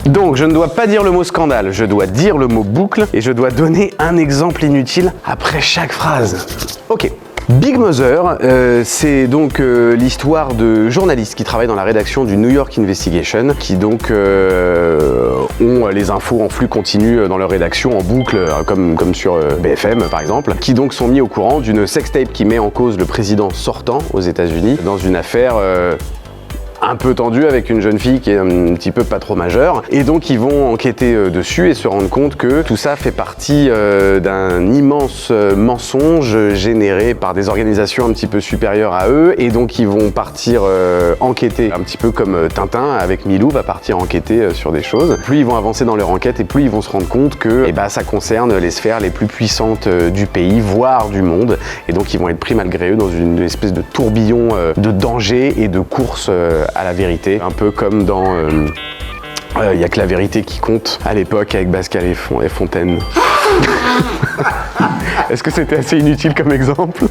Donc, je ne dois pas dire le mot scandale, je dois dire le mot boucle et je dois donner un exemple inutile après chaque phrase. Ok. Big Mother, c'est donc l'histoire de journalistes qui travaillent dans la rédaction du New York Investigation, qui donc ont les infos en flux continu dans leur rédaction en boucle, comme sur BFM par exemple, qui donc sont mis au courant d'une sextape qui met en cause le président sortant aux États-Unis dans une affaire un peu tendu avec une jeune fille qui est un petit peu pas trop majeure, et donc ils vont enquêter dessus et se rendre compte que tout ça fait partie d'un immense mensonge généré par des organisations un petit peu supérieures à eux, et donc ils vont partir enquêter, un petit peu comme Tintin avec Milou va partir enquêter sur des choses. Plus ils vont avancer dans leur enquête et plus ils vont se rendre compte que ça concerne les sphères les plus puissantes du pays, voire du monde, et donc ils vont être pris malgré eux dans une espèce de tourbillon de danger et de course à la vérité, un peu comme dans y a que la vérité qui compte à l'époque avec Pascal et Fontaine. Est-ce que c'était assez inutile comme exemple?